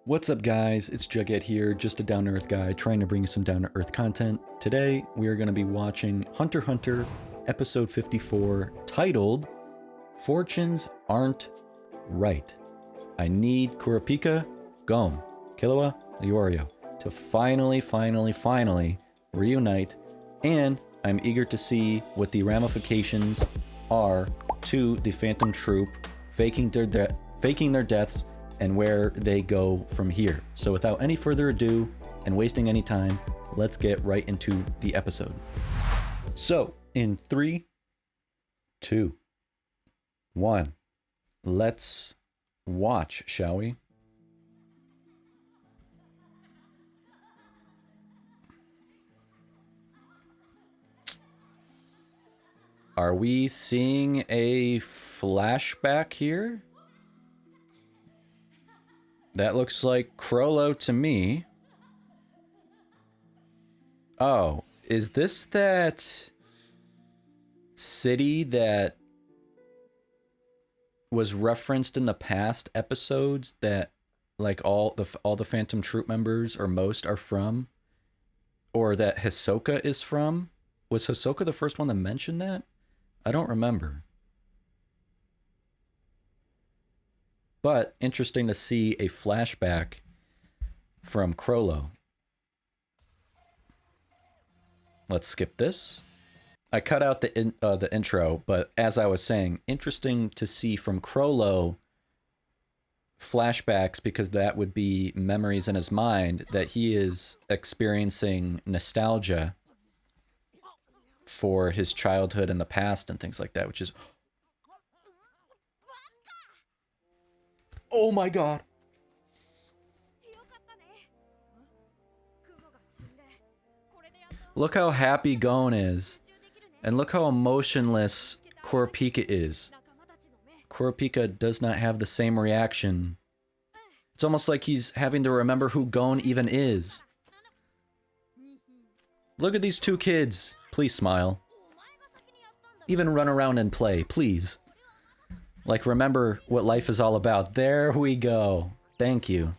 What's up guys, it's Jughead here, just a down-to-earth guy trying to bring you some down-to-earth content. Today we are going to be watching Hunter x Hunter episode 54 titled Fortunes Aren't Right. I need Kurapika, Gon, Killua, Leorio to finally reunite, and I'm eager to see what the ramifications are to the Phantom Troupe faking their deaths and where they go from here. So without any further ado and wasting any time, let's get right into the episode. So in 3, 2, 1, let's watch, shall we? Are we seeing a flashback here? That looks like Chrollo to me. Oh, is this that city that was referenced in the past episodes that like all the Phantom Troupe members or most are from? Or that Hisoka is from? Was Hisoka the first one to mention that? I don't remember. But interesting to see a flashback from Chrollo. Let's skip this. I cut out the intro, but as I was saying, interesting to see from Chrollo flashbacks, because that would be memories in his mind that he is experiencing nostalgia for his childhood in the past and things like that, which is... Oh my god. Look how happy Gon is. And look how emotionless Kurapika is. Kurapika does not have the same reaction. It's almost like he's having to remember who Gon even is. Look at these two kids. Please smile. Even run around and play, please. Like, remember what life is all about. There we go. Thank you.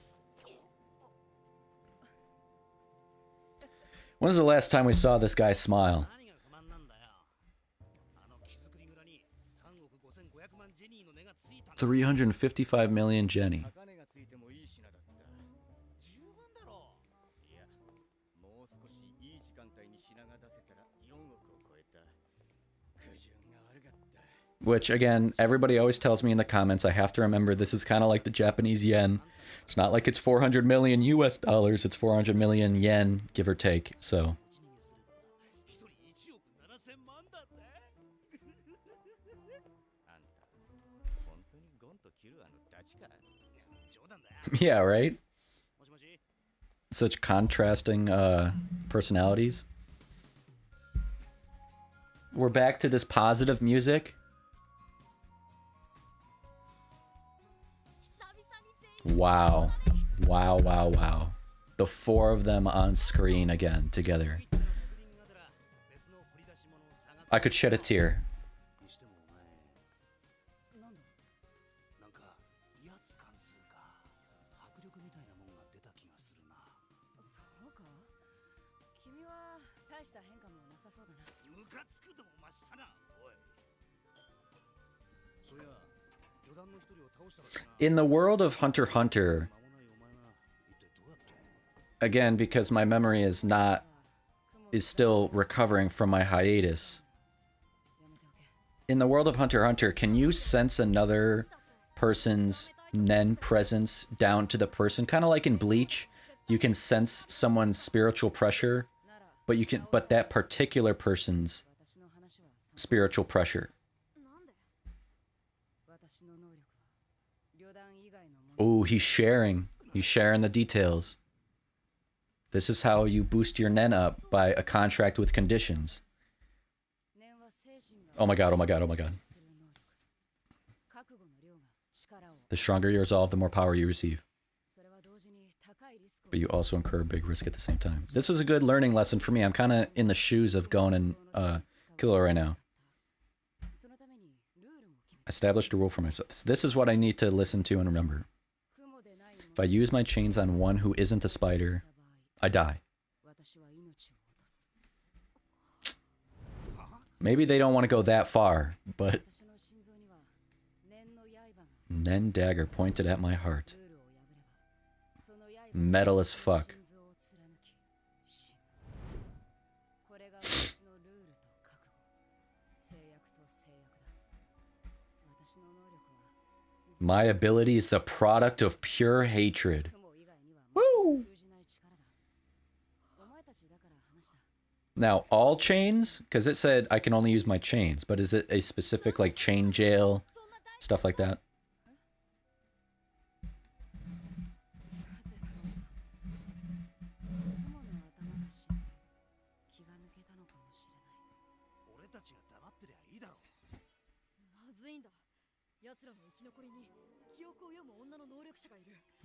When was the last time we saw this guy smile? $355 million Jenny. Which, again, everybody always tells me in the comments, I have to remember this is kind of like the Japanese yen. It's not like it's 400 million US dollars, it's 400 million yen, give or take, so. Yeah, right? Such contrasting personalities. We're back to this positive music. Wow. Wow, wow, wow. The four of them on screen again, together. I could shed a tear. In the world of Hunter x Hunter, again, because my memory is still recovering from my hiatus. In the world of Hunter x Hunter, can you sense another person's Nen presence down to the person? Kind of like in Bleach, you can sense someone's spiritual pressure, but that particular person's spiritual pressure. Oh, he's sharing the details. This is how you boost your Nen up, by a contract with conditions. Oh my god, oh my god, oh my god. The stronger your resolve, the more power you receive. But you also incur a big risk at the same time. This is a good learning lesson for me. I'm kind of in the shoes of Gon and Killua right now. Established a rule for myself. This is what I need to listen to and remember. If I use my chains on one who isn't a spider, I die. Maybe they don't want to go that far, but... Nen dagger pointed at my heart. Metal as fuck. My ability is the product of pure hatred. Woo! Now, all chains? Because it said I can only use my chains, but is it a specific, like, chain jail? Stuff like that?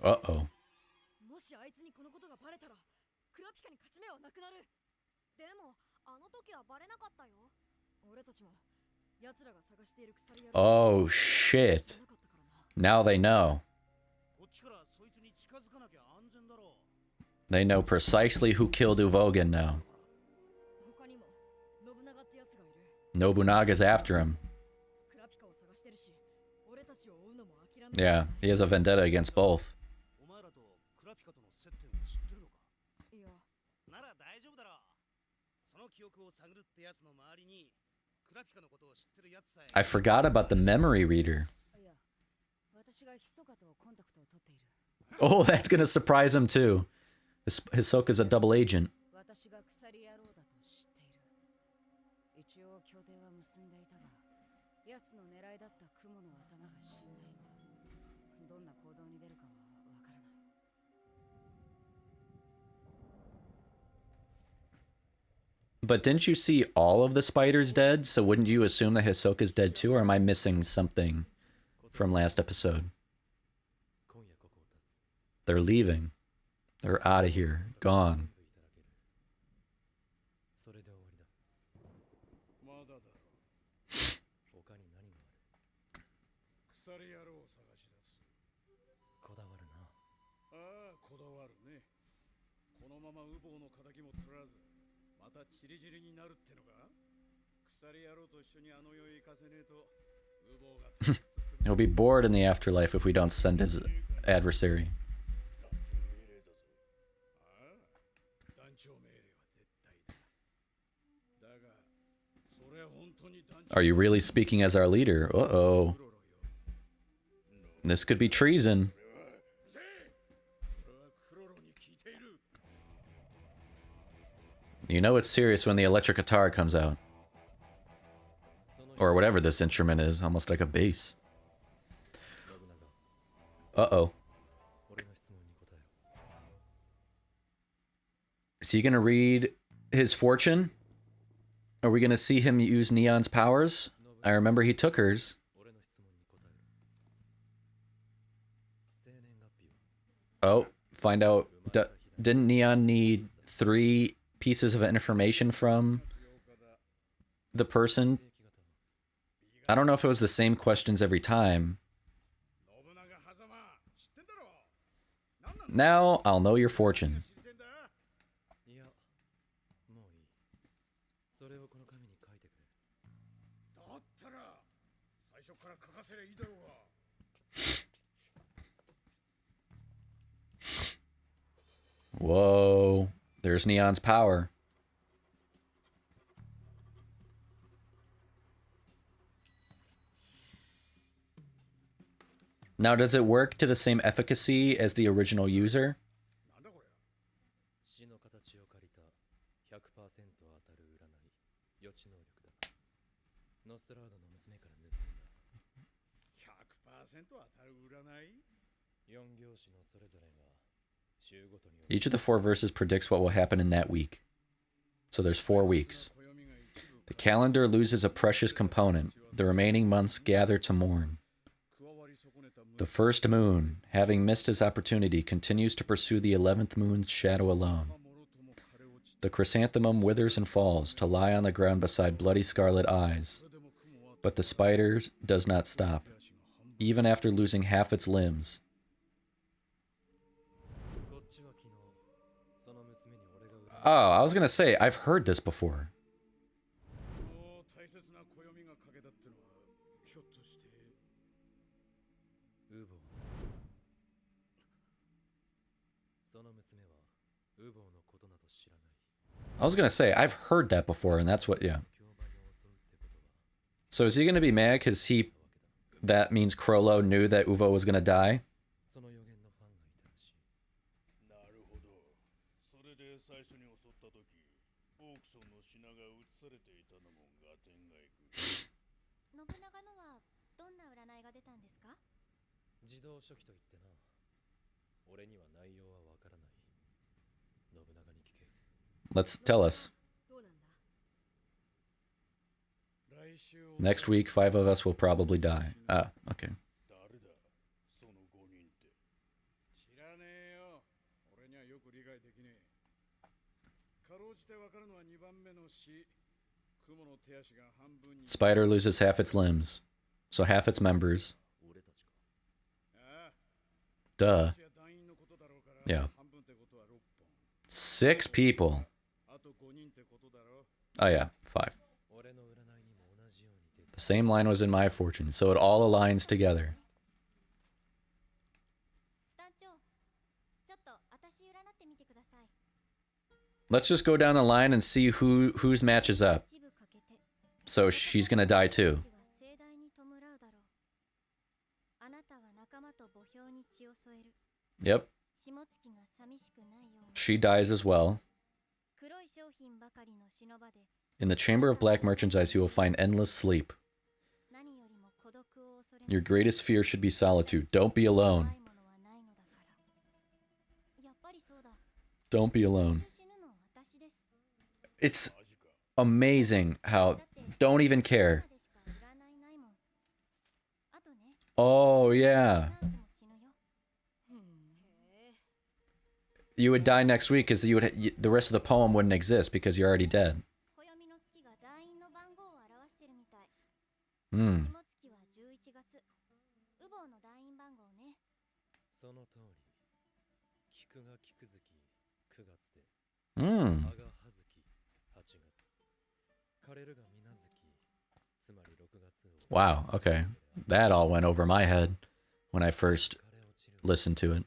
Uh-oh. Oh, shit. Now they know. They know precisely who killed Uvogen now. Nobunaga's after him. Yeah, he has a vendetta against both. I forgot about the memory reader. Oh, that's gonna surprise him too. Hisoka's a double agent. But didn't you see all of the spiders dead? So wouldn't you assume that Hisoka's dead too? Or am I missing something from last episode? They're leaving. They're out of here. Gone. He'll be bored in the afterlife if we don't send his adversary. Are you really speaking as our leader? Uh-oh. This could be treason. You know it's serious when the electric guitar comes out. Or whatever this instrument is, almost like a bass. Uh-oh. Is he gonna read his fortune? Are we gonna see him use Neon's powers? I remember he took hers. Oh, find out. Didn't Neon need 3 pieces of information from the person? I don't know if it was the same questions every time. Now I'll know your fortune. Whoa, there's Neon's power. Now, does it work to the same efficacy as the original user? Each of the 4 verses predicts what will happen in that week. So there's 4 weeks. The calendar loses a precious component. The remaining months gather to mourn. The first moon, having missed his opportunity, continues to pursue the 11th moon's shadow alone. The chrysanthemum withers and falls to lie on the ground beside bloody scarlet eyes. But the spider does not stop, even after losing half its limbs. Oh, I was gonna say, I've heard this before. I was gonna say, I've heard that before, and that's what, yeah. So is he gonna be mad because that means Chrollo knew that Uvo was gonna die? Let's tell us. Next week, 5 of us will probably die. Ah, okay. Spider loses half its limbs, so half its members. Duh. Yeah. 6 people. Oh yeah, 5. The same line was in my fortune, so it all aligns together. Let's just go down the line and see whose matches up. So she's gonna die too. Yep. She dies as well. In the Chamber of Black Merchandise, you will find endless sleep. Your greatest fear should be solitude. Don't be alone. Don't be alone. It's amazing how... Don't even care. Oh, yeah. You would die next week because the rest of the poem wouldn't exist because you're already dead. Hmm. Hmm. Wow, okay. That all went over my head when I first listened to it.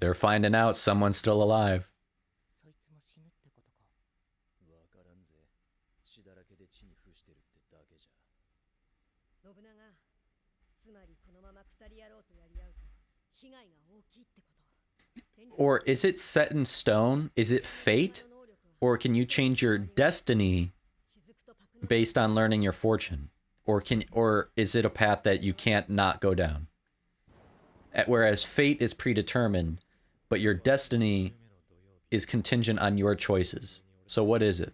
They're finding out someone's still alive. Or is it set in stone? Is it fate? Or can you change your destiny based on learning your fortune? Or is it a path that you can't not go down? Whereas fate is predetermined, but your destiny is contingent on your choices. So what is it?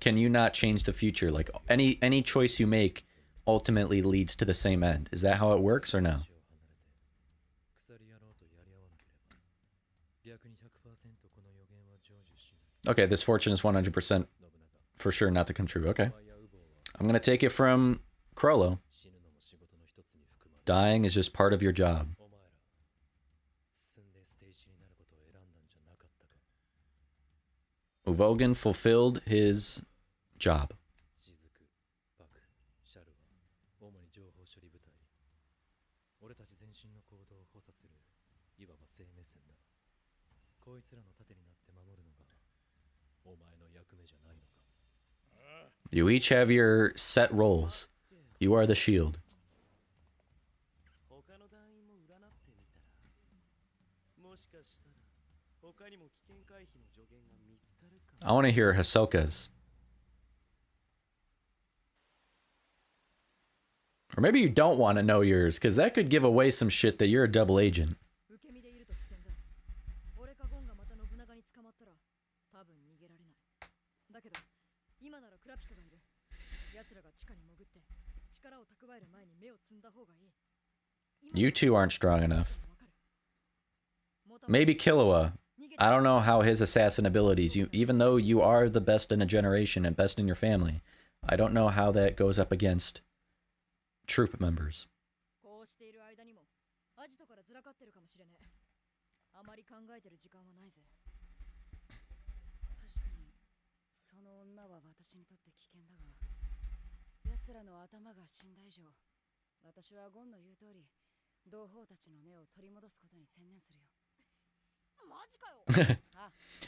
Can you not change the future? Like any choice you make ultimately leads to the same end. Is that how it works or no? Okay, this fortune is 100% for sure not to come true. Okay. I'm going to take it from Chrollo. Dying is just part of your job. Uvogan fulfilled his job. You each have your set roles. You are the shield. I want to hear Hisoka's. Or maybe you don't want to know yours, because that could give away some shit that you're a double agent. You two aren't strong enough. Maybe Killua. I don't know how his assassin abilities, even though you are the best in a generation and best in your family, I don't know how that goes up against troop members.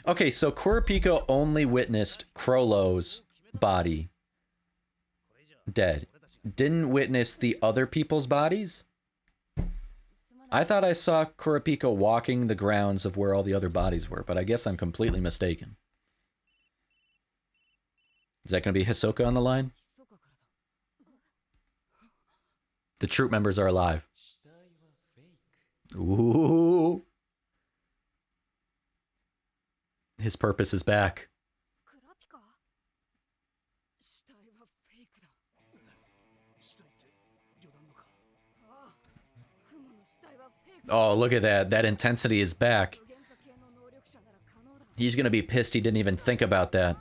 Okay, so Kurapika only witnessed Chrollo's body dead. Didn't witness the other people's bodies? I thought I saw Kurapika walking the grounds of where all the other bodies were, but I guess I'm completely mistaken. Is that going to be Hisoka on the line? The troop members are alive. Ooh. His purpose is back. Oh, look at that. That intensity is back. He's gonna be pissed he didn't even think about that.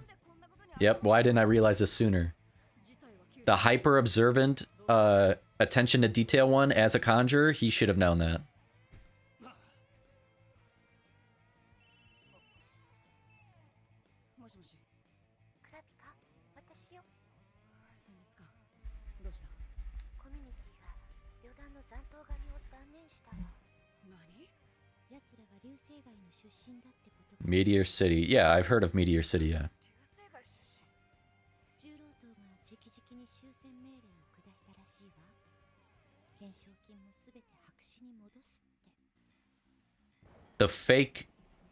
Yep, why didn't I realize this sooner? The hyper-observant, attention to detail one as a conjurer, he should have known that. Meteor City. Yeah, I've heard of Meteor City, yeah. The fake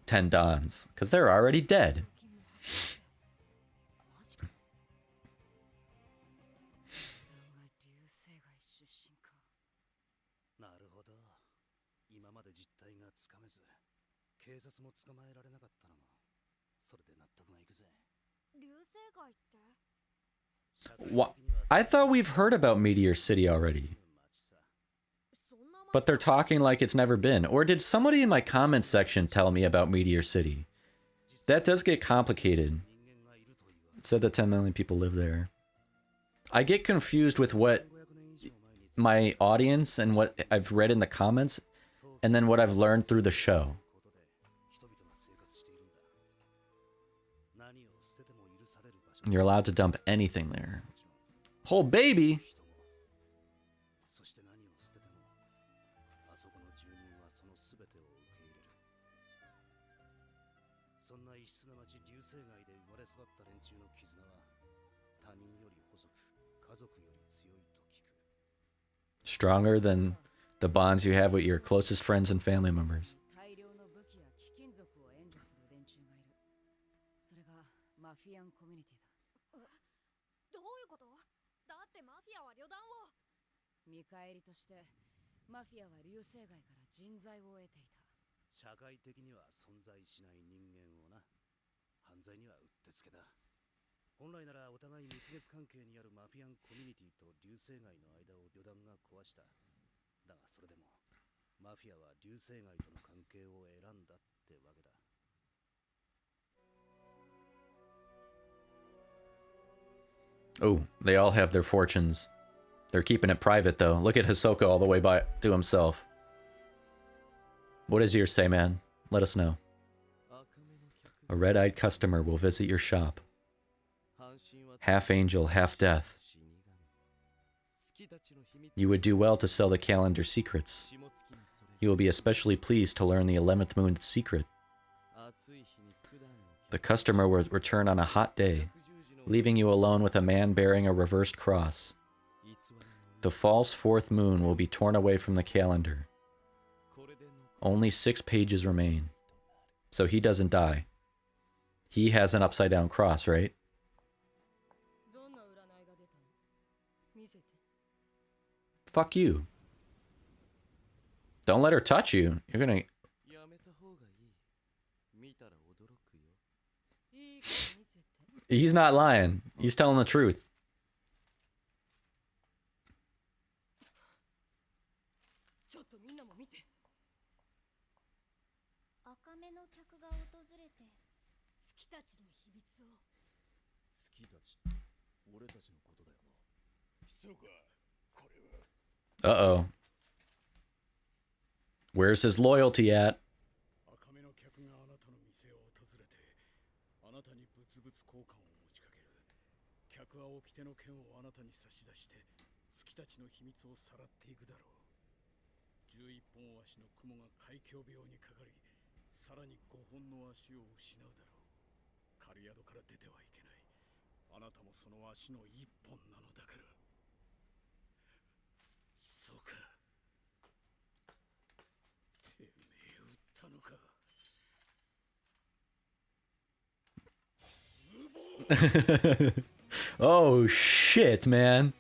Tendons, because they're already dead. What? I thought we've heard about Meteor City already. But they're talking like it's never been. Or did somebody in my comments section tell me about Meteor City? That does get complicated. It said that 10 million people live there. I get confused with what my audience and what I've read in the comments and then what I've learned through the show. You're allowed to dump anything there. Whole baby? Stronger than the bonds you have with your closest friends and family members. Oh, they all have their fortunes. They're keeping it private, though. Look at Hisoka all the way by to himself. What does yours say, man? Let us know. A red-eyed customer will visit your shop. Half angel, half death. You would do well to sell the calendar secrets. He will be especially pleased to learn the 11th moon's secret. The customer will return on a hot day, leaving you alone with a man bearing a reversed cross. The false 4th moon will be torn away from the calendar. Only 6 pages remain. So he doesn't die. He has an upside-down cross, right? Fuck you. Don't let her touch you. You're gonna... He's not lying. He's telling the truth. Uh-oh. Where's his loyalty at? Oh shit, man.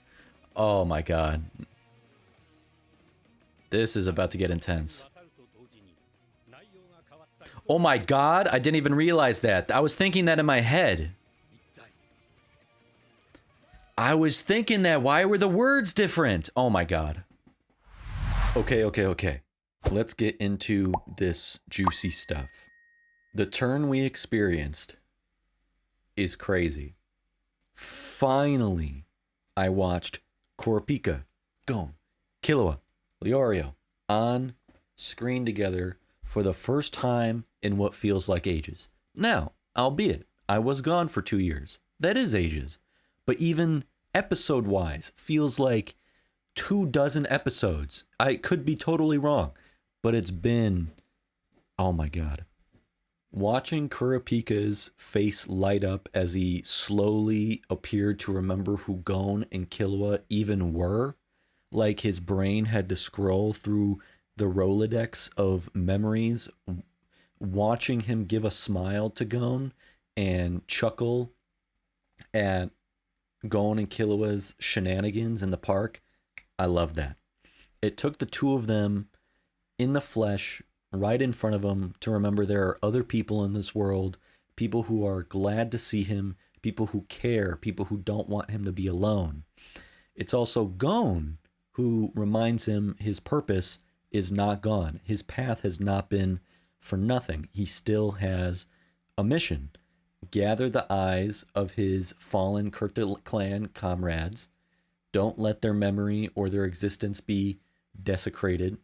Oh my god. This is about to get intense. Oh my god, I didn't even realize that. I was thinking that in my head. I was thinking that. Why were the words different? Oh my god. Okay. Let's get into this juicy stuff. The turn we experienced is crazy. Finally, I watched Kurapika, Gon, Killua, Leorio on screen together for the first time in what feels like ages. Now, albeit, I was gone for 2 years. That is ages. But even episode-wise, feels like 24 episodes. I could be totally wrong, but it's been... Oh my god. Watching Kurapika's face light up as he slowly appeared to remember who Gon and Killua even were, like his brain had to scroll through the Rolodex of memories, watching him give a smile to Gon and chuckle at Gon and Killua's shenanigans in the park. I love that. It took the two of them in the flesh, right in front of him, to remember there are other people in this world, people who are glad to see him, people who care, people who don't want him to be alone. It's also Gon who reminds him his purpose is not gone. His path has not been for nothing. He still has a mission. Gather the eyes of his fallen Kurta clan comrades. Don't let their memory or their existence be desecrated.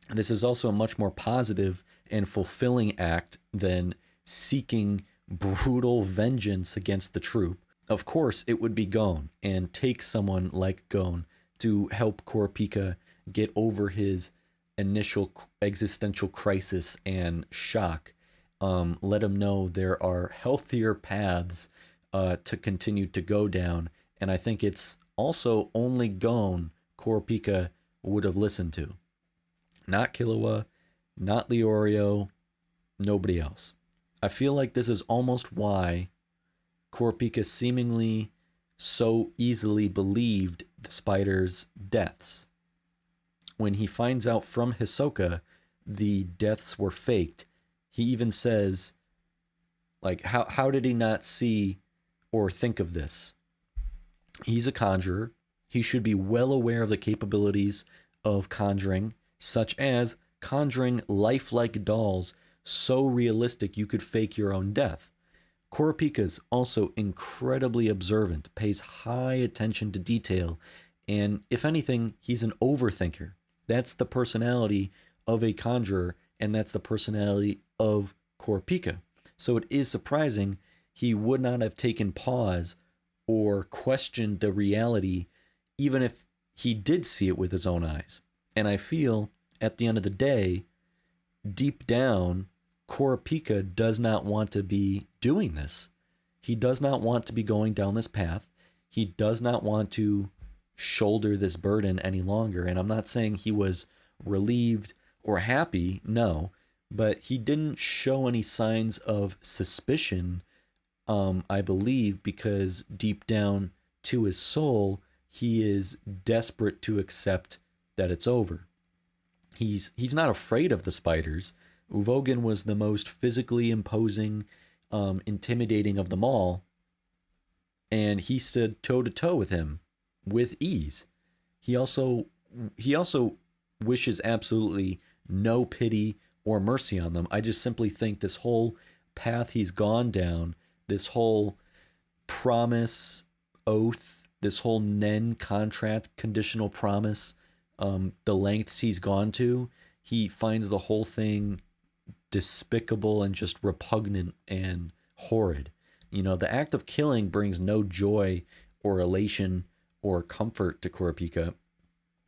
This is also a much more positive and fulfilling act than seeking brutal vengeance against the troupe. Of course, it would be Gon, and take someone like Gon to help Kurapika get over his initial existential crisis and shock. Let him know there are healthier paths to continue to go down, and I think it's also only Gon Kurapika would have listened to. Not Killua, not Leorio, nobody else. I feel like this is almost why Kurapika seemingly so easily believed the spider's deaths. When he finds out from Hisoka the deaths were faked, he even says, like, how did he not see or think of this? He's a conjurer. He should be well aware of the capabilities of conjuring, such as conjuring lifelike dolls so realistic you could fake your own death. Kurapika's also incredibly observant, pays high attention to detail, and if anything, he's an overthinker. That's the personality of a conjurer, and that's the personality of Kurapika. So it is surprising he would not have taken pause or questioned the reality, even if he did see it with his own eyes. And I feel, at the end of the day, deep down, Kurapika does not want to be doing this. He does not want to be going down this path. He does not want to shoulder this burden any longer. And I'm not saying he was relieved or happy, no, but he didn't show any signs of suspicion, I believe, because deep down to his soul, he is desperate to accept that it's over. He's not afraid of the spiders. Uvogin was the most physically imposing, intimidating of them all, and he stood toe to toe with him with ease. He also wishes absolutely no pity or mercy on them. I just simply think this whole path he's gone down, this whole promise, oath, this whole Nen contract, conditional promise, the lengths he's gone to, he finds the whole thing despicable and just repugnant and horrid. The act of killing brings no joy or elation or comfort to Kurapika.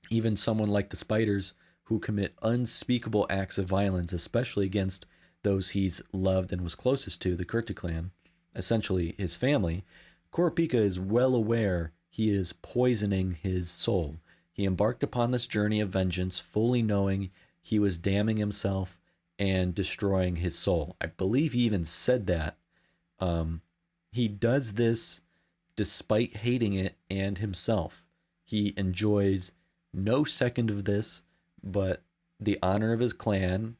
Even someone like the spiders, who commit unspeakable acts of violence, especially against those he's loved and was closest to, the Kurta clan, essentially his family, Kurapika is well aware he is poisoning his soul. He embarked upon this journey of vengeance fully knowing he was damning himself and destroying his soul. I believe he even said that. He does this despite hating it and himself. He enjoys no second of this, but the honor of his clan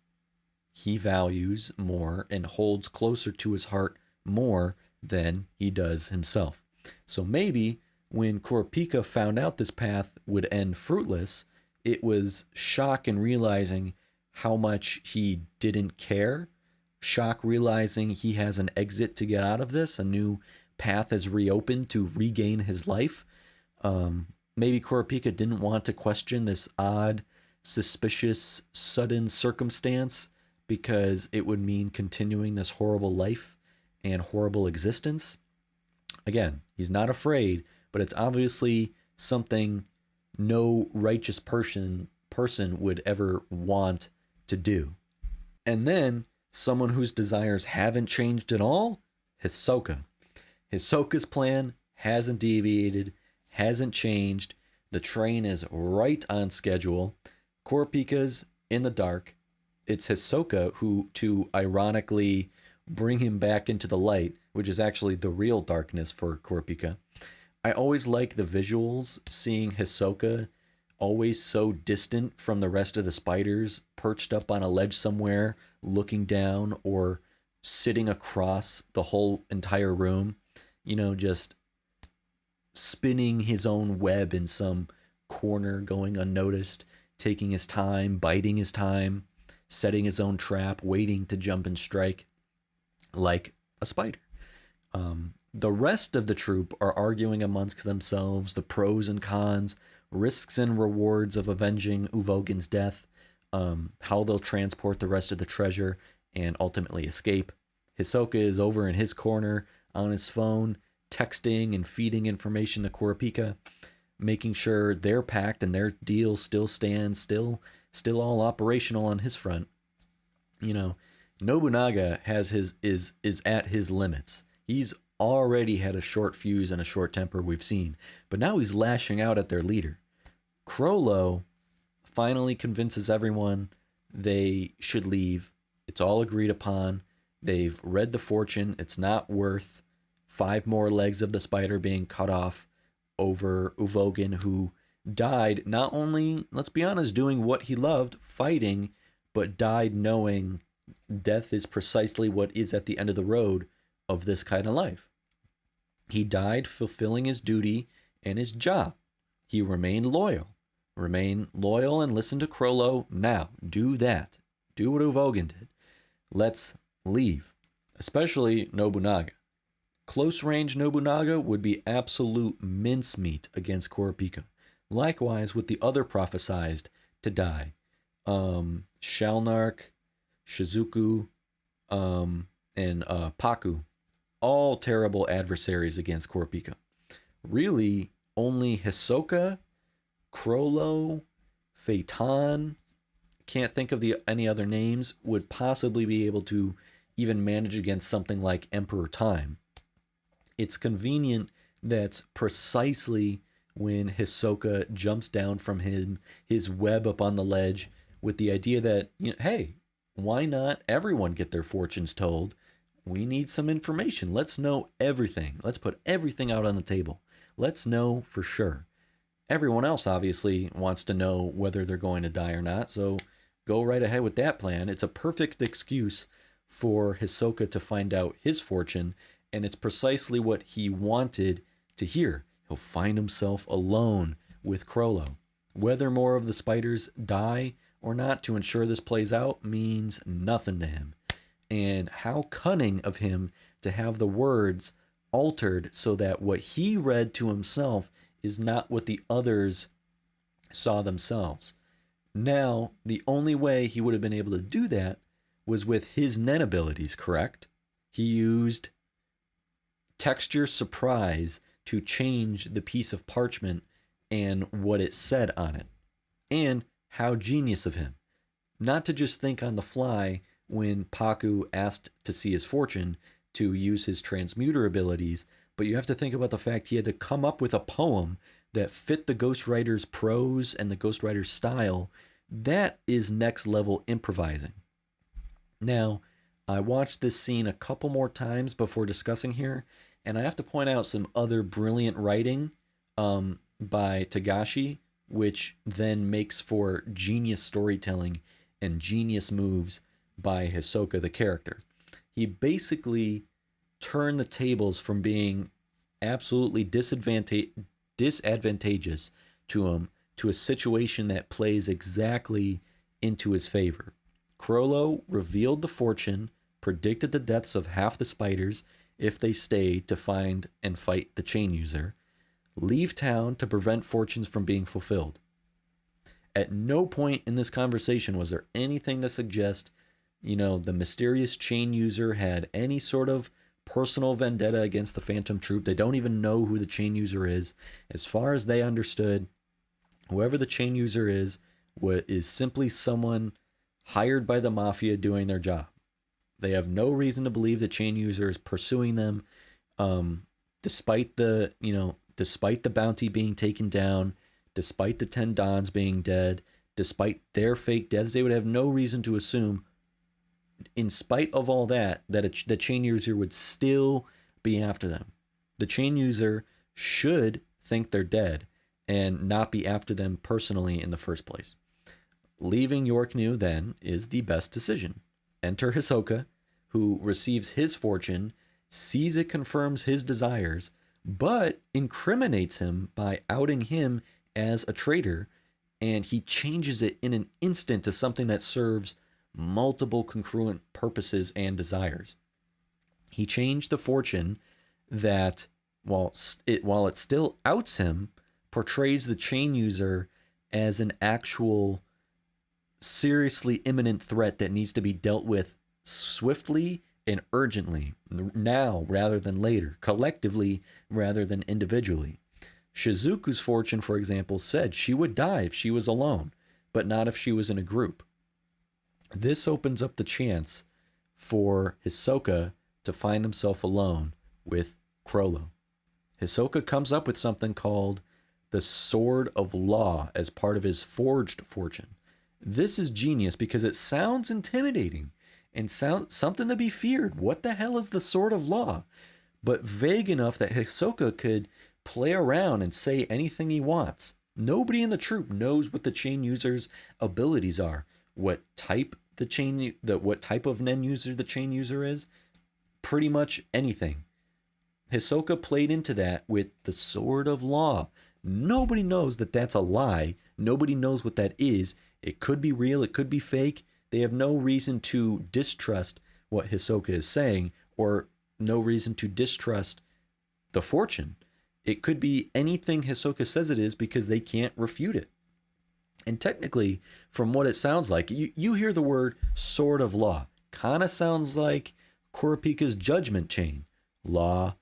he values more and holds closer to his heart more than he does himself. So maybe when Kurapika found out this path would end fruitless, it was shock in realizing how much he didn't care, shock realizing he has an exit to get out of this, a new path has reopened to regain his life. Maybe Kurapika didn't want to question this odd, suspicious, sudden circumstance because it would mean continuing this horrible life and horrible existence. Again, he's not afraid, but it's obviously something no righteous person would ever want to do. And then someone whose desires haven't changed at all, Hisoka. Hisoka's plan hasn't deviated, hasn't changed. The train is right on schedule. Kurapika's in the dark. It's Hisoka who, to ironically bring him back into the light, which is actually the real darkness for Kurapika. I always like the visuals, seeing Hisoka always so distant from the rest of the spiders, perched up on a ledge somewhere, looking down, or sitting across the whole entire room, just spinning his own web in some corner, going unnoticed, taking his time, biding his time, setting his own trap, waiting to jump and strike like a spider. The rest of the troop are arguing amongst themselves the pros and cons, risks and rewards of avenging Uvogin's death, how they'll transport the rest of the treasure and ultimately escape. Hisoka is over in his corner on his phone, texting and feeding information to Kurapika, making sure they're packed and their deal still stands, still all operational on his front. Nobunaga is at his limits. He's already had a short fuse and a short temper, we've seen, but now he's lashing out at their leader. Chrollo finally convinces everyone they should leave. It's all agreed upon. They've read the fortune. It's not worth 5 more legs of the spider being cut off over Uvogin, who died not only, let's be honest, doing what he loved, fighting, but died knowing death is precisely what is at the end of the road of this kind of life. He died fulfilling his duty and his job. He remained loyal. Remain loyal and listen to Chrollo. Now, do that. Do what Uvogin did. Let's leave. Especially Nobunaga. Close range Nobunaga would be absolute mincemeat against Kurapika. Likewise with the other prophesized to die. Shalnark, Shizuku, and Paku. All terrible adversaries against Kurapika. Really, only Hisoka, Chrollo, Phaeton, can't think of any other names, would possibly be able to even manage against something like Emperor Time. It's convenient that's precisely when Hisoka jumps down from his web up on the ledge with the idea that, hey, why not everyone get their fortunes told? We need some information. Let's know everything. Let's put everything out on the table. Let's know for sure. Everyone else obviously wants to know whether they're going to die or not, so go right ahead with that plan. It's a perfect excuse for Hisoka to find out his fortune And it's precisely what he wanted to hear. He'll find himself alone with Chrollo. Whether more of the spiders die or not to ensure this plays out means nothing to him. And how cunning of him to have the words altered so that what he read to himself is not what the others saw themselves. Now, the only way he would have been able to do that was with his Nen abilities, correct? He used texture surprise to change the piece of parchment and what it said on it. And how genius of him. Not to just think on the fly when Paku asked to see his fortune to use his transmuter abilities, but you have to think about the fact he had to come up with a poem that fit the ghostwriter's prose and the ghostwriter's style. That is next level improvising. Now, I watched this scene a couple more times before discussing here, and I have to point out some other brilliant writing by Tagashi, which then makes for genius storytelling and genius moves by Hisoka, the character. He basically turned the tables from being absolutely disadvantageous to him to a situation that plays exactly into his favor. Chrollo revealed the fortune, predicted the deaths of half the spiders if they stayed to find and fight the chain user, leave town to prevent fortunes from being fulfilled. At no point in this conversation was there anything to suggest, the mysterious chain user had any sort of personal vendetta against the Phantom Troupe. They don't even know who the chain user is. As far as they understood, whoever the chain user is simply someone hired by the mafia doing their job. They have no reason to believe the chain user is pursuing them, despite the bounty being taken down, despite the 10 Dons being dead, despite their fake deaths. They would have no reason to assume, in spite of all that the chain user would still be after them. The chain user should think they're dead and not be after them personally in the first place. Leaving Yorknew then is the best decision. Enter Hisoka, who receives his fortune, sees it confirms his desires, but incriminates him by outing him as a traitor, and he changes it in an instant to something that serves multiple congruent purposes and desires. He changed the fortune that, while it still outs him, portrays the chain user as an actual seriously imminent threat that needs to be dealt with swiftly and urgently, now rather than later, collectively rather than individually. Shizuku's fortune, for example, said she would die if she was alone, but not if she was in a group. This opens up the chance for Hisoka to find himself alone with Chrollo. Hisoka comes up with something called the Sword of Law as part of his forged fortune. This is genius because it sounds intimidating and sounds something to be feared. What the hell is the Sword of Law? But vague enough that Hisoka could play around and say anything he wants. Nobody in the troupe knows what the chain user's abilities are, what type of Nen user the chain user is. Pretty much anything. Hisoka played into that with the Sword of Law. Nobody knows that that's a lie. Nobody knows what that is. It could be real. It could be fake. They have no reason to distrust what Hisoka is saying, or no reason to distrust the fortune. It could be anything Hisoka says it is because they can't refute it. And technically, from what it sounds like, you hear the word Sword of Law. Kind of sounds like Kurapika's judgment chain. Law,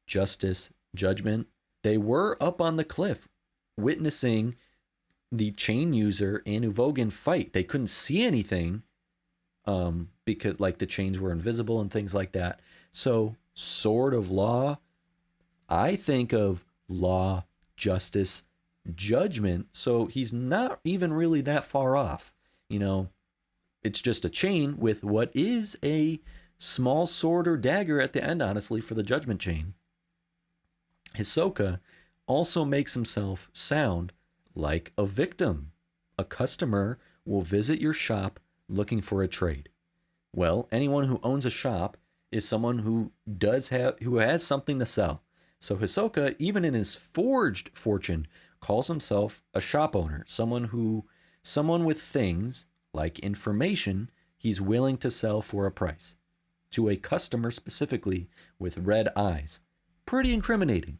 justice, judgment. They were up on the cliff witnessing the chain user and Uvogin fight. They couldn't see anything because the chains were invisible and things like that. So Sword of Law, I think of law, justice, judgment. So he's not even really that far off. It's just a chain with what is a small sword or dagger at the end, honestly, for the judgment chain. Hisoka also makes himself sound like a victim. A customer will visit your shop looking for a trade. Well, anyone who owns a shop is someone who has something to sell. So Hisoka, even in his forged fortune, calls himself a shop owner, someone with things like information he's willing to sell for a price to a customer specifically with red eyes. Pretty incriminating.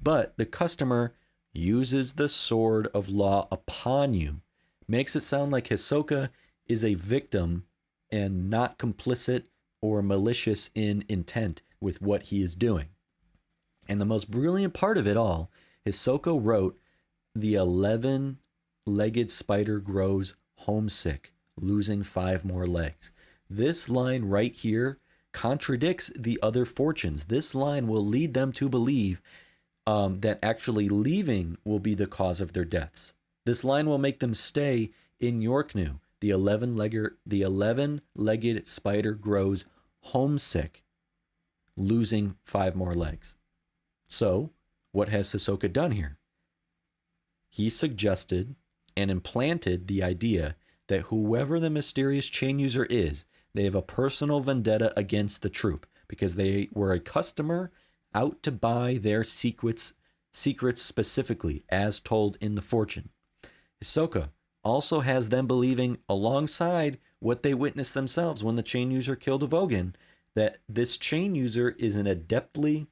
But the customer uses the sword of law upon you. Makes it sound like Hisoka is a victim and not complicit or malicious in intent with what he is doing. And the most brilliant part of it all, Hisoka wrote, "The 11-legged spider grows homesick, losing 5 more legs." This line right here contradicts the other fortunes. This line will lead them to believe that actually leaving will be the cause of their deaths. This line will make them stay in Yorknew. The 11-legged spider grows homesick, losing 5 more legs. So, what has Hisoka done here? He suggested and implanted the idea that whoever the mysterious chain user is, they have a personal vendetta against the troupe because they were a customer out to buy their secrets specifically, as told in the fortune. Hisoka also has them believing, alongside what they witnessed themselves when the chain user killed Avogan, that this chain user is an adeptly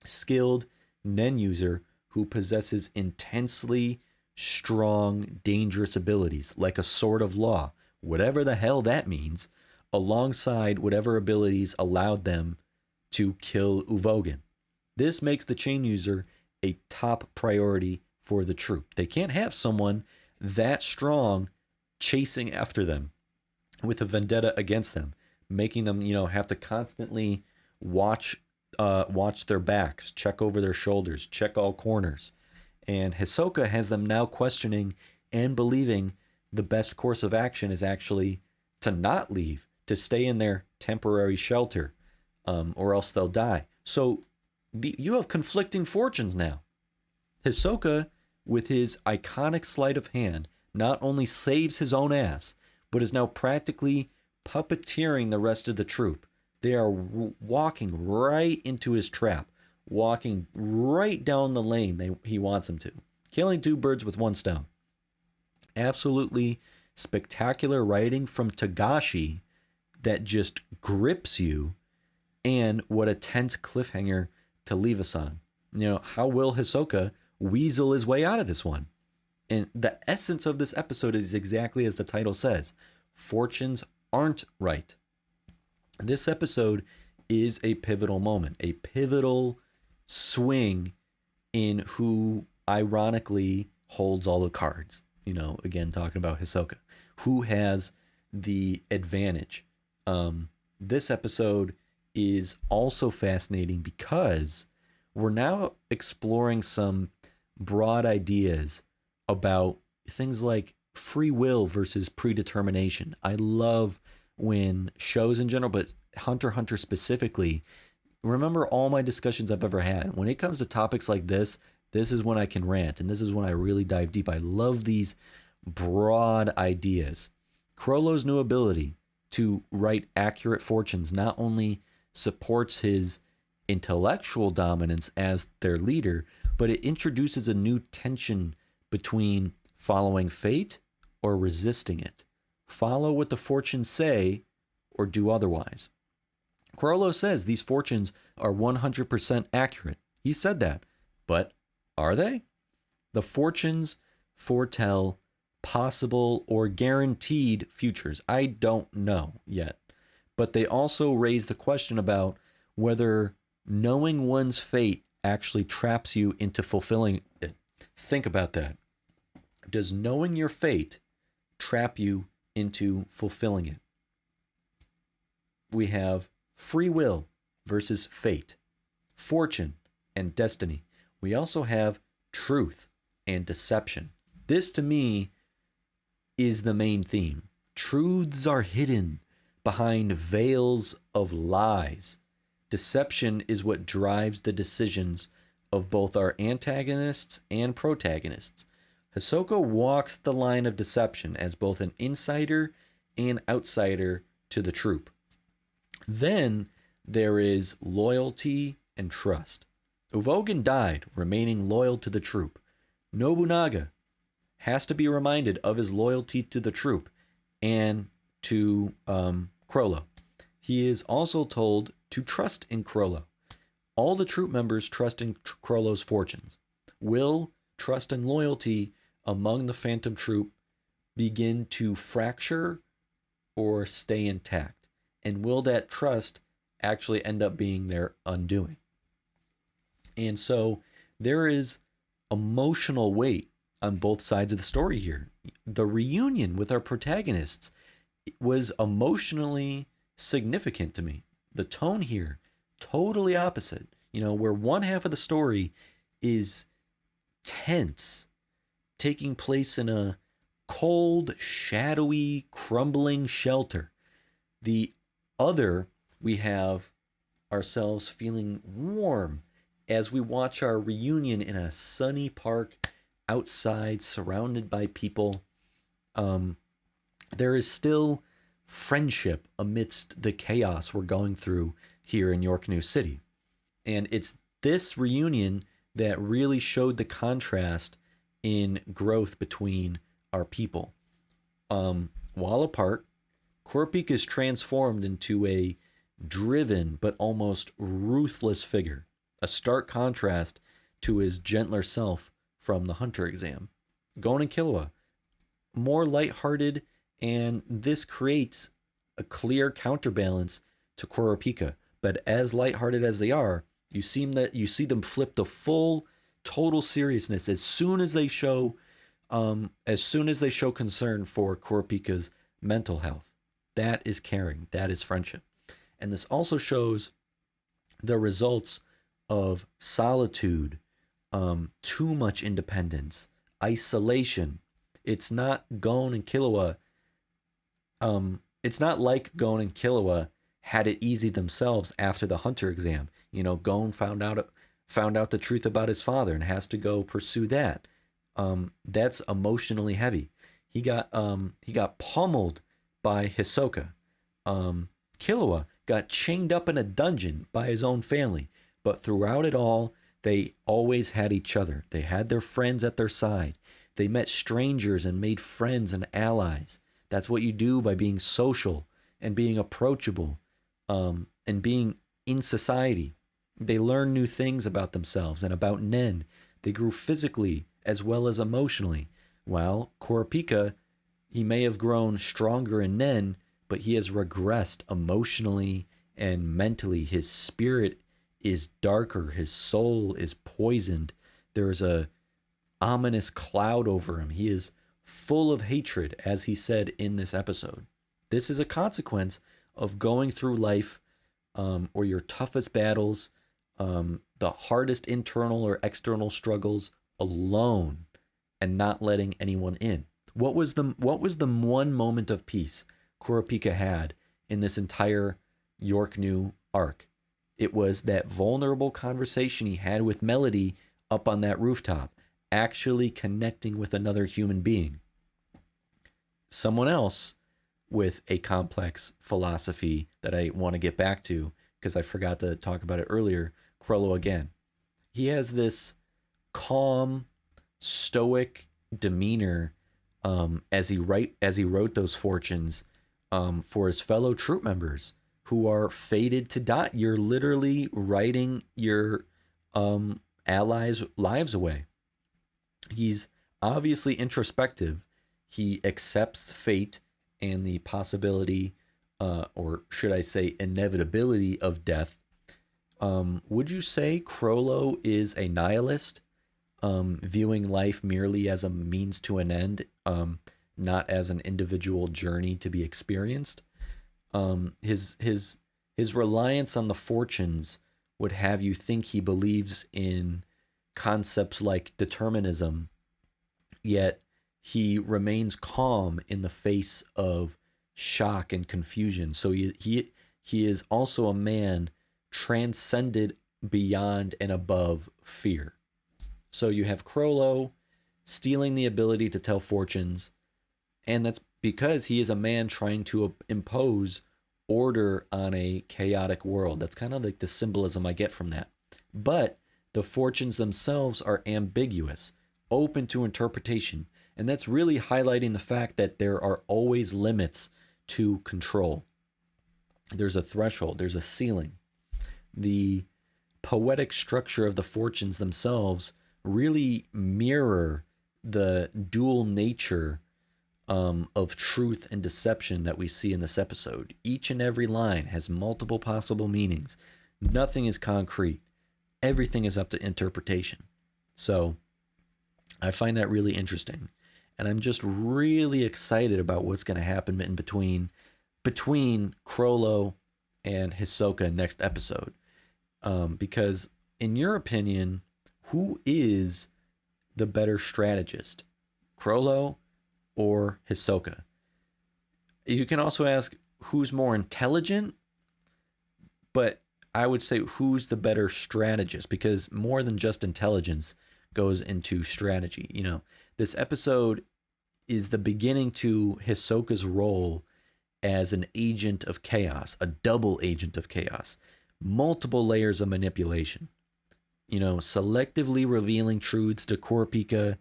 skilled nen user who possesses intensely strong, dangerous abilities, like a sword of law, whatever the hell that means, alongside whatever abilities allowed them to kill Avogan. This makes the chain user a top priority for the troupe. They can't have someone that strong chasing after them with a vendetta against them, making them, have to constantly watch their backs, check over their shoulders, check all corners. And Hisoka has them now questioning and believing the best course of action is actually to not leave, to stay in their temporary shelter, or else they'll die. So you have conflicting fortunes now. Hisoka, with his iconic sleight of hand, not only saves his own ass, but is now practically puppeteering the rest of the troupe. They are walking right into his trap, walking right down the lane he wants them to, killing 2 birds with 1 stone. Absolutely spectacular writing from Togashi that just grips you, and what a tense cliffhanger to leave us on. How will Hisoka weasel his way out of this one? And the essence of this episode is exactly as the title says. Fortunes aren't right. This episode is a pivotal moment, a pivotal swing in who ironically holds all the cards. Again, talking about Hisoka, who has the advantage. This episode is also fascinating because we're now exploring some broad ideas about things like free will versus predetermination. I love when shows in general, but Hunter x Hunter specifically, remember all my discussions I've ever had. When it comes to topics like this is when I can rant, and this is when I really dive deep. I love these broad ideas. Chrollo's new ability to write accurate fortunes not only supports his intellectual dominance as their leader, but it introduces a new tension between following fate or resisting it. Follow what the fortunes say or do otherwise. Chrollo says these fortunes are 100% accurate. He said that. But are they? The fortunes foretell possible or guaranteed futures. I don't know yet. But they also raise the question about whether knowing one's fate actually traps you into fulfilling it. Think about that. Does knowing your fate trap you into fulfilling it? We have free will versus fate, fortune and destiny. We also have truth and deception. This, to me, is the main theme. Truths are hidden behind veils of lies. Deception is what drives the decisions of both our antagonists and protagonists. Hisoka walks the line of deception as both an insider and outsider to the troupe. Then there is loyalty and trust. Uvogan died, remaining loyal to the troop. Nobunaga has to be reminded of his loyalty to the troop and to Chrollo. He is also told to trust in Chrollo. All the troop members trust in Chrollo's fortunes. Will trust and loyalty among the Phantom Troupe begin to fracture or stay intact? And will that trust actually end up being their undoing? And so there is emotional weight on both sides of the story here. The reunion with our protagonists was emotionally significant to me. The tone here, totally opposite. Where one half of the story is tense, taking place in a cold, shadowy, crumbling shelter. The other, we have ourselves feeling warm as we watch our reunion in a sunny park outside, surrounded by people. There is still friendship amidst the chaos we're going through here in Yorknew City. And it's this reunion that really showed the contrast in growth between our people. While apart, Kurapika is transformed into a driven but almost ruthless figure, a stark contrast to his gentler self from the Hunter exam. Gon and Killua, more lighthearted, and this creates a clear counterbalance to Kurapika. But as lighthearted as they are, you see them flip to full, total seriousness as soon as they show concern for Kurapika's mental health. That is caring. That is friendship. And this also shows the results of solitude, too much independence, isolation. It's not Gon and Killua. It's not like Gon and Killua had it easy themselves after the Hunter exam. Gon found out the truth about his father and has to go pursue that. That's emotionally heavy. He got pummeled by Hisoka. Killua got chained up in a dungeon by his own family, but throughout it all, they always had each other. They had their friends at their side. They met strangers and made friends and allies. That's what you do by being social and being approachable, and being in society. They learned new things about themselves and about Nen. They grew physically as well as emotionally. While Kurapika, he may have grown stronger in Nen, but he has regressed emotionally and mentally. His spirit is darker. His soul is poisoned. There is a ominous cloud over him. He is full of hatred, as he said in this episode. This is a consequence of going through life, or your toughest battles, the hardest internal or external struggles alone, and not letting anyone in. What was the one moment of peace Kurapika had in this entire Yorknew arc? It was that vulnerable conversation he had with Melody up on that rooftop, actually connecting with another human being. Someone else with a complex philosophy that I want to get back to, because I forgot to talk about it earlier, Chrollo again. He has this calm, stoic demeanor as he wrote those fortunes for his fellow troop members who are fated to die. You're literally writing your allies' lives away. He's obviously introspective. He accepts fate and the possibility, or should I say inevitability, of death. Would you say Chrollo is a nihilist, viewing life merely as a means to an end, not as an individual journey to be experienced? His reliance on the fortunes would have you think he believes in concepts like determinism, yet he remains calm in the face of shock and confusion. So he is also a man transcended beyond and above fear. So you have Chrollo stealing the ability to tell fortunes, and that's because he is a man trying to impose order on a chaotic world. That's kind of like the symbolism I get from that. But the fortunes themselves are ambiguous, open to interpretation. And that's really highlighting the fact that there are always limits to control. There's a threshold, there's a ceiling. The poetic structure of the fortunes themselves really mirror the dual nature of truth and deception that we see in this episode. Each and every line has multiple possible meanings. Nothing is concrete. Everything is up to interpretation. So I find that really interesting. And I'm just really excited about what's going to happen in between Chrollo and Hisoka next episode. Because in your opinion, who is the better strategist? Chrollo or Hisoka? You can also ask who's more intelligent, but I would say who's the better strategist, because more than just intelligence goes into strategy. You know, this episode is the beginning to Hisoka's role as an agent of chaos, a double agent of chaos, multiple layers of manipulation. You know, selectively revealing truths to Kurapika,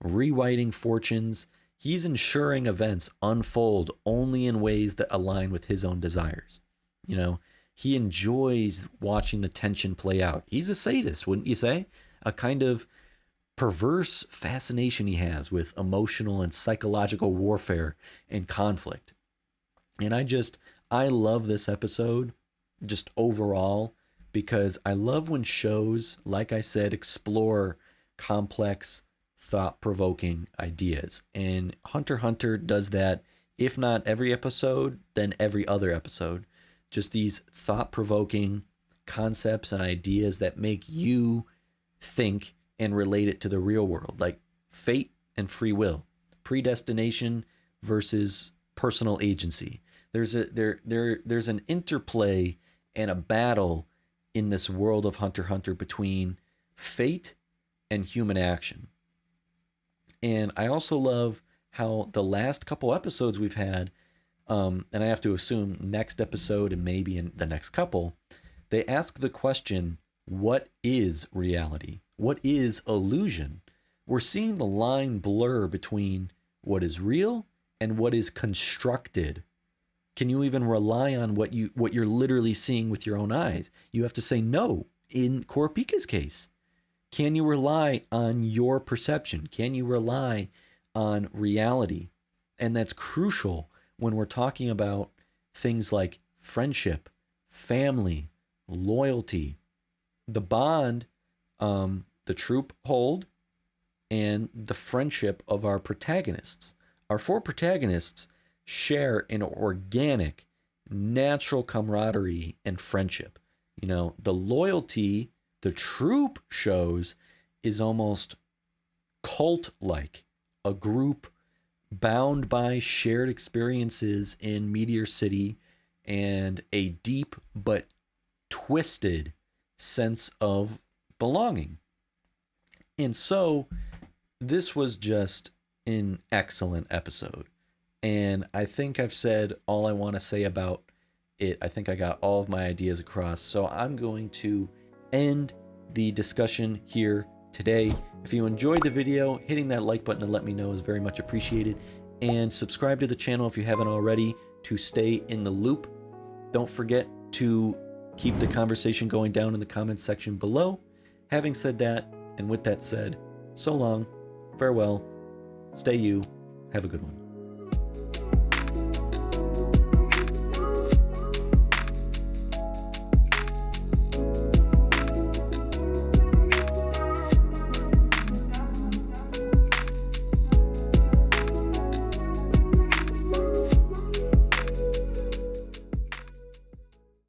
rewriting fortunes. He's ensuring events unfold only in ways that align with his own desires. You know, he enjoys watching the tension play out. He's a sadist, wouldn't you say? A kind of perverse fascination he has with emotional and psychological warfare and conflict. And I love this episode just overall, because I love when shows, like I said, explore complex, thought-provoking ideas. And Hunter x Hunter does that, if not every episode, then every other episode. Just these thought-provoking concepts and ideas that make you think and relate it to the real world, like fate and free will, predestination versus personal agency. There's an interplay and a battle in this world of Hunter x Hunter between fate and human action. And I also love how the last couple episodes we've had, and I have to assume next episode and maybe in the next couple, they ask the question, what is reality? What is illusion? We're seeing the line blur between what is real and what is constructed. Can you even rely on what you're literally seeing with your own eyes? You have to say no. In Kurapika's case, can you rely on your perception? Can you rely on reality? And that's crucial when we're talking about things like friendship, family, loyalty, the bond the troupe hold, and the friendship of our protagonists. Our four protagonists share an organic, natural camaraderie and friendship. You know, the loyalty the troupe shows is almost cult-like, a group bound by shared experiences in Meteor City and a deep but twisted sense of belonging. And so this was just an excellent episode. And I think I've said all I want to say about it. I think I got all of my ideas across. So I'm going to end the discussion here today. If you enjoyed the video, hitting that like button to let me know is very much appreciated. And subscribe to the channel if you haven't already to stay in the loop. Don't forget to keep the conversation going down in the comments section below. Having said that, and with that said, so long, farewell, stay you, have a good one.